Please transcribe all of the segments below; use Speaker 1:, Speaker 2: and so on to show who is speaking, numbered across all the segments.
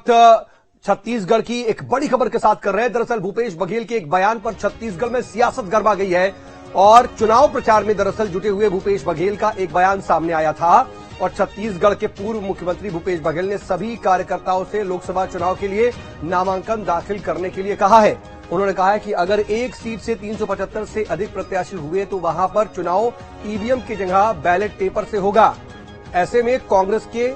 Speaker 1: छत्तीसगढ़ की एक बड़ी खबर के साथ कर रहे हैं। दरअसल भूपेश बघेल के एक बयान पर छत्तीसगढ़ में सियासत गरमा गई है और चुनाव प्रचार में दरअसल जुटे हुए भूपेश बघेल का एक बयान सामने आया था और छत्तीसगढ़ के पूर्व मुख्यमंत्री भूपेश बघेल ने सभी कार्यकर्ताओं से लोकसभा चुनाव के लिए नामांकन दाखिल करने के लिए कहा है। उन्होंने कहा है कि अगर एक सीट से 375 से अधिक प्रत्याशी हुए तो वहां पर चुनाव ईवीएम की जगह बैलेट पेपर से होगा। ऐसे में कांग्रेस के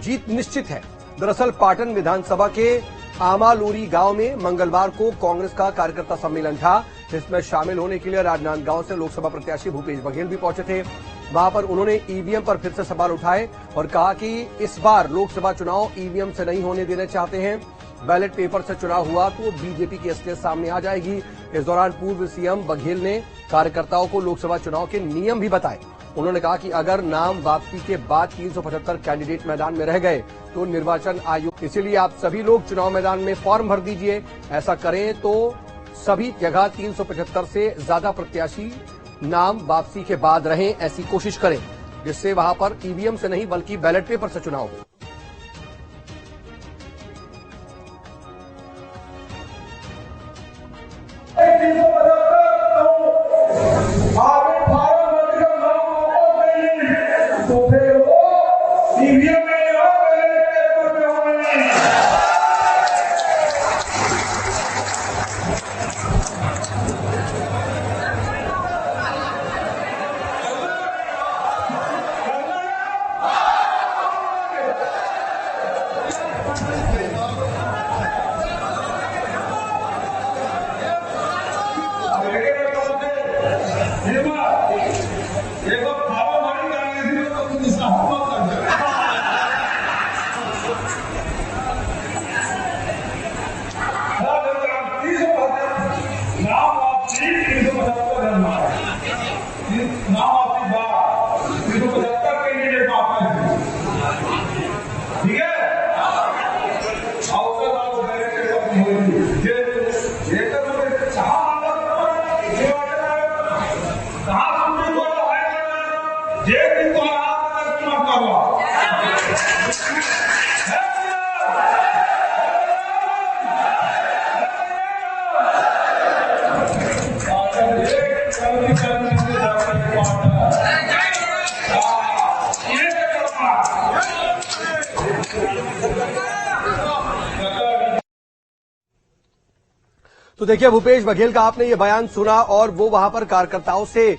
Speaker 1: जीत निश्चित है। दरअसल पाटन विधानसभा के आमालोरी गांव में मंगलवार को कांग्रेस का कार्यकर्ता सम्मेलन था, जिसमें शामिल होने के लिए राजनांदगांव से लोकसभा प्रत्याशी भूपेश बघेल भी पहुंचे थे। वहां पर उन्होंने ईवीएम पर फिर से सवाल उठाए और कहा कि इस बार लोकसभा चुनाव ईवीएम से नहीं होने देना चाहते हैं। बैलेट पेपर से चुनाव हुआ तो बीजेपी की असलियत सामने आ जाएगी। इस दौरान पूर्व सीएम बघेल ने कार्यकर्ताओं को लोकसभा चुनाव के नियम भी बताए। उन्होंने कहा कि अगर नाम वापसी के बाद 375 कैंडिडेट मैदान में रह गए तो निर्वाचन आयोग, इसीलिए आप सभी लोग चुनाव मैदान में फॉर्म भर दीजिए। ऐसा करें तो सभी जगह 375 से ज्यादा प्रत्याशी नाम वापसी के बाद रहें, ऐसी कोशिश करें जिससे वहां पर ईवीएम से नहीं बल्कि बैलेट पेपर से चुनाव हो। तो देखिए, भूपेश बघेल का आपने ये बयान सुना और वो वहां पर कार्यकर्ताओं से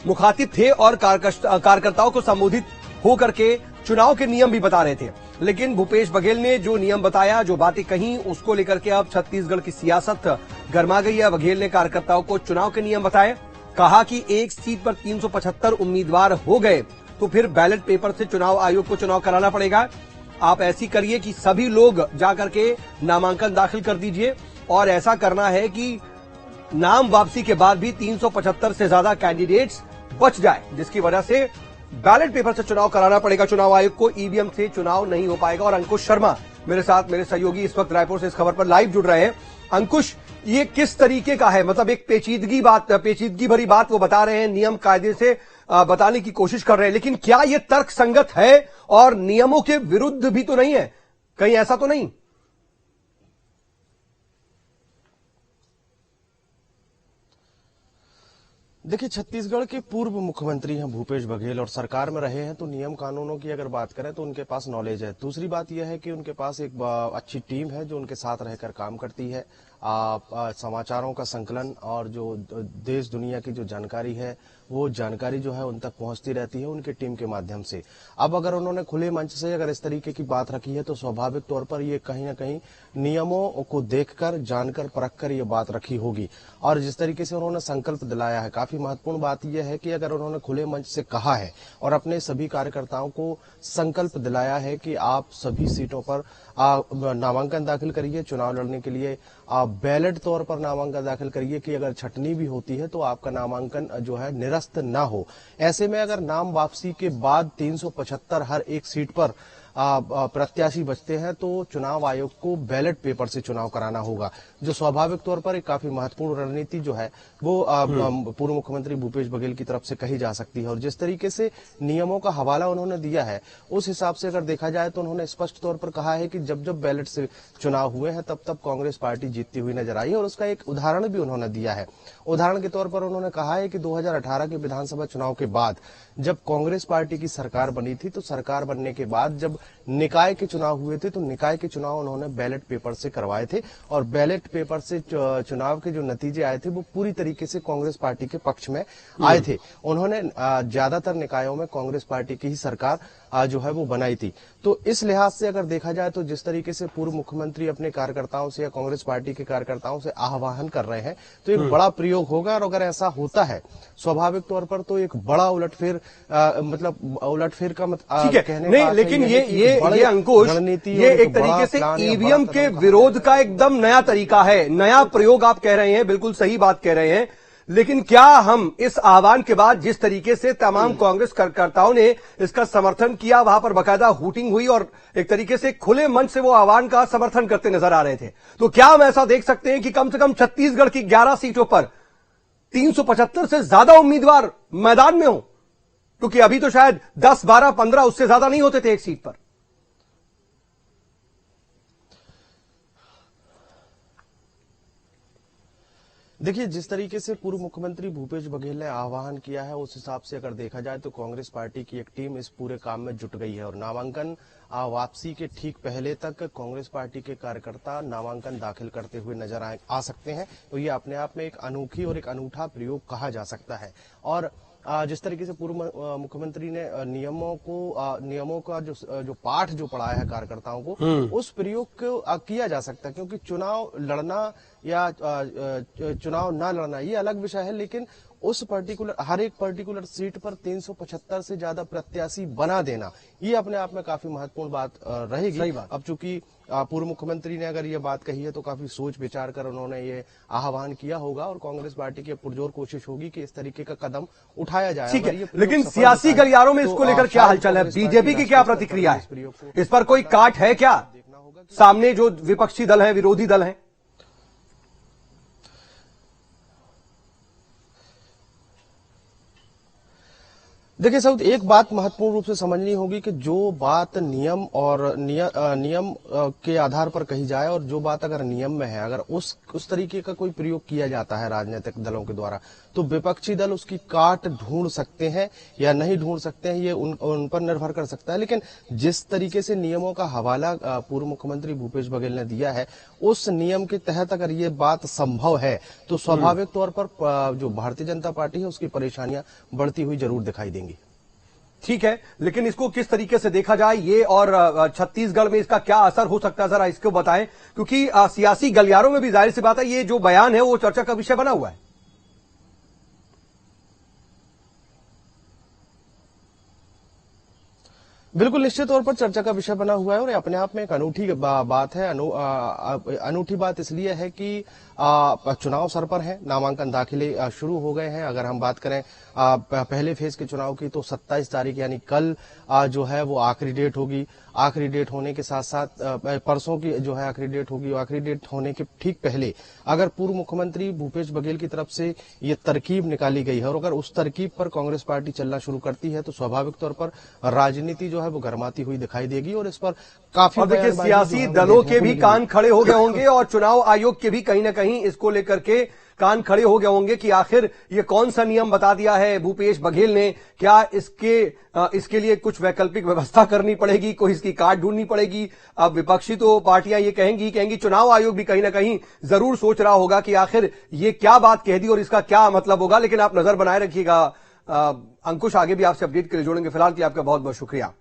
Speaker 1: मुखातिब थे और कार्यकर्ताओं को संबोधित होकर के चुनाव के नियम भी बता रहे थे। लेकिन भूपेश बघेल ने जो नियम बताया, जो बातें कही, उसको लेकर के अब छत्तीसगढ़ की सियासत गरमा गई है। बघेल ने कार्यकर्ताओं को चुनाव के नियम बताए, कहा कि एक सीट पर 375 उम्मीदवार हो गए तो फिर बैलेट पेपर से चुनाव आयोग को चुनाव कराना पड़ेगा। आप ऐसी करिए कि सभी लोग जाकर के नामांकन दाखिल कर दीजिए और ऐसा करना है कि नाम वापसी के बाद भी 375 से ज्यादा कैंडिडेट्स बच जाए, जिसकी वजह से बैलेट पेपर से चुनाव कराना पड़ेगा चुनाव आयोग को। ईवीएम से चुनाव नहीं हो पाएगा। और अंकुश शर्मा मेरे साथ, मेरे सहयोगी इस वक्त रायपुर से इस खबर पर लाइव जुड़ रहे हैं। अंकुश, ये किस तरीके का है? मतलब एक पेचीदगी भरी बात वो बता रहे हैं, नियम कायदे से बताने की कोशिश कर रहे हैं, लेकिन क्या ये तर्क संगत है और नियमों के विरुद्ध भी तो नहीं है? कहीं ऐसा तो नहीं?
Speaker 2: देखिए, छत्तीसगढ़ के पूर्व मुख्यमंत्री हैं भूपेश बघेल और सरकार में रहे हैं, तो नियम कानूनों की अगर बात करें तो उनके पास नॉलेज है। दूसरी बात यह है कि उनके पास एक अच्छी टीम है जो उनके साथ रहकर काम करती है। समाचारों का संकलन और जो देश दुनिया की जो जानकारी है वो जानकारी जो है उन तक पहुंचती रहती है उनकी टीम के माध्यम से। अब अगर उन्होंने खुले मंच से अगर इस तरीके की बात रखी है तो स्वाभाविक तौर पर ये कहीं ना कहीं नियमों को देखकर, जानकर, परखकर ये बात रखी होगी। और जिस तरीके से उन्होंने संकल्प दिलाया है, काफी महत्वपूर्ण बात यह है कि अगर उन्होंने खुले मंच से कहा है और अपने सभी कार्यकर्ताओं को संकल्प दिलाया है कि आप सभी सीटों पर नामांकन दाखिल करिए, चुनाव लड़ने के लिए बैलेट तौर पर नामांकन दाखिल करिए कि अगर छटनी भी होती है तो आपका नामांकन जो है निरस्त ना हो। ऐसे में अगर नाम वापसी के बाद 375 हर एक सीट पर प्रत्याशी बचते हैं तो चुनाव आयोग को बैलेट पेपर से चुनाव कराना होगा, जो स्वाभाविक तौर पर एक काफी महत्वपूर्ण रणनीति जो है वो पूर्व मुख्यमंत्री भूपेश बघेल की तरफ से कही जा सकती है। और जिस तरीके से नियमों का हवाला उन्होंने दिया है उस हिसाब से अगर देखा जाए तो उन्होंने स्पष्ट तौर पर कहा है कि जब जब बैलेट से चुनाव हुए हैं तब तब कांग्रेस पार्टी जीतती हुई नजर आई है। और उसका एक उदाहरण भी उन्होंने दिया है। उदाहरण के तौर पर उन्होंने कहा है कि 2018 के विधानसभा चुनाव के बाद जब कांग्रेस पार्टी की सरकार बनी थी तो सरकार बनने के बाद जब निकाय के चुनाव हुए थे तो निकाय के चुनाव उन्होंने बैलेट पेपर से करवाए थे और बैलेट पेपर से चुनाव के जो नतीजे आए थे वो पूरी तरीके से कांग्रेस पार्टी के पक्ष में आए थे। उन्होंने ज्यादातर निकायों में कांग्रेस पार्टी की ही सरकार जो है वो बनाई थी। तो इस लिहाज से अगर देखा जाए तो जिस तरीके से पूर्व मुख्यमंत्री अपने कार्यकर्ताओं से या कांग्रेस पार्टी के कार्यकर्ताओं से आह्वान कर रहे हैं तो एक बड़ा प्रयोग होगा। और अगर ऐसा होता है स्वाभाविक तौर पर तो एक बड़ा उलटफेर मतलब उलटफेर का
Speaker 1: कहने नहीं, लेकिन ये अंकुश ये एक तरीके से ईवीएम के विरोध का एकदम नया तरीका है, नया प्रयोग आप कह रहे हैं, बिल्कुल सही बात कह रहे हैं। लेकिन क्या हम इस आह्वान के बाद जिस तरीके से तमाम कांग्रेस कार्यकर्ताओं ने इसका समर्थन किया, वहां पर बाकायदा हूटिंग हुई और एक तरीके से खुले मन से वो आह्वान का समर्थन करते नजर आ रहे थे, तो क्या हम ऐसा देख सकते हैं कि कम से कम छत्तीसगढ़ की 11 सीटों पर 375 से ज्यादा उम्मीदवार मैदान में हो? क्योंकि अभी तो शायद 10, 12, 15 उससे ज्यादा नहीं होते थे एक सीट पर।
Speaker 2: देखिए, जिस तरीके से पूर्व मुख्यमंत्री भूपेश बघेल ने आह्वान किया है उस हिसाब से अगर देखा जाए तो कांग्रेस पार्टी की एक टीम इस पूरे काम में जुट गई है। और नामांकन वापसी के ठीक पहले तक कांग्रेस पार्टी के कार्यकर्ता नामांकन दाखिल करते हुए नजर आ सकते हैं। तो ये अपने आप में एक अनोखी और एक अनूठा प्रयोग कहा जा सकता है। और जिस तरीके से पूर्व मुख्यमंत्री ने नियमों का जो पाठ जो पढ़ाया है कार्यकर्ताओं को, उस प्रयोग को किया जा सकता है। क्योंकि चुनाव लड़ना या चुनाव ना लड़ना ये अलग विषय है, लेकिन उस हर एक पर्टिकुलर सीट पर 375 से ज्यादा प्रत्याशी बना देना ये अपने आप में काफी महत्वपूर्ण बात रहेगी। अब चूंकि पूर्व मुख्यमंत्री ने अगर ये बात कही है तो काफी सोच विचार कर उन्होंने ये आह्वान किया होगा और कांग्रेस पार्टी की पुरजोर कोशिश होगी कि इस तरीके का कदम उठाया जाए।
Speaker 1: ठीक है, लेकिन सियासी गलियारों में इसको लेकर क्या हलचल है? बीजेपी की क्या प्रतिक्रिया है? इस पर कोई काट है क्या सामने जो विपक्षी दल है, विरोधी दल है?
Speaker 2: देखिए साउथ, एक बात महत्वपूर्ण रूप से समझनी होगी कि जो बात नियम के आधार पर कही जाए और जो बात अगर नियम में है, अगर उस तरीके का कोई प्रयोग किया जाता है राजनीतिक दलों के द्वारा तो विपक्षी दल उसकी काट ढूंढ सकते हैं या नहीं ढूंढ सकते हैं, ये उन पर निर्भर कर सकता है। लेकिन जिस तरीके से नियमों का हवाला पूर्व मुख्यमंत्री भूपेश बघेल ने दिया है, उस नियम के तहत अगर ये बात संभव है तो स्वाभाविक तौर पर जो भारतीय जनता पार्टी है उसकी परेशानियां बढ़ती हुई जरूर दिखाई देंगी।
Speaker 1: ठीक है, लेकिन इसको किस तरीके से देखा जाए ये और छत्तीसगढ़ में इसका क्या असर हो सकता है, जरा इसको बताएं। क्योंकि सियासी गलियारों में भी जाहिर सी बात है ये जो बयान है वो चर्चा का विषय बना हुआ है।
Speaker 2: बिल्कुल निश्चित तौर पर चर्चा का विषय बना हुआ है और अपने आप में एक अनूठी बात है। अनूठी बात इसलिए है कि चुनाव सर पर है, नामांकन दाखिले शुरू हो गए हैं। अगर हम बात करें पहले फेज के चुनाव की तो 27 तारीख यानी कल जो है वो आखिरी डेट होगी। आखिरी डेट होने के साथ साथ परसों की जो है आखिरी डेट होगी। आखिरी डेट होने के ठीक पहले अगर पूर्व मुख्यमंत्री भूपेश बघेल की तरफ से ये तरकीब निकाली गई है और अगर उस तरकीब पर कांग्रेस पार्टी चलना शुरू करती है तो स्वाभाविक तौर पर राजनीति जो है वो गरमाती हुई दिखाई देगी और इस पर काफी
Speaker 1: देखिए सियासी दलों के भी कान खड़े हो गए होंगे और चुनाव आयोग के भी कहीं ना कहीं इसको लेकर के कान खड़े हो गए होंगे कि आखिर ये कौन सा नियम बता दिया है भूपेश बघेल ने, क्या इसके लिए कुछ वैकल्पिक व्यवस्था करनी पड़ेगी, कोई इसकी काट ढूंढनी पड़ेगी। अब विपक्षी तो पार्टियां ये कहेंगी, चुनाव आयोग भी कहीं ना कहीं जरूर सोच रहा होगा कि आखिर ये क्या बात कह दी और इसका क्या मतलब होगा। लेकिन आप नजर बनाए रखिएगा। अंकुश, आगे भी आपसे अपडेट के लिए जोड़ेंगे। फिलहाल के लिए आपका बहुत बहुत शुक्रिया।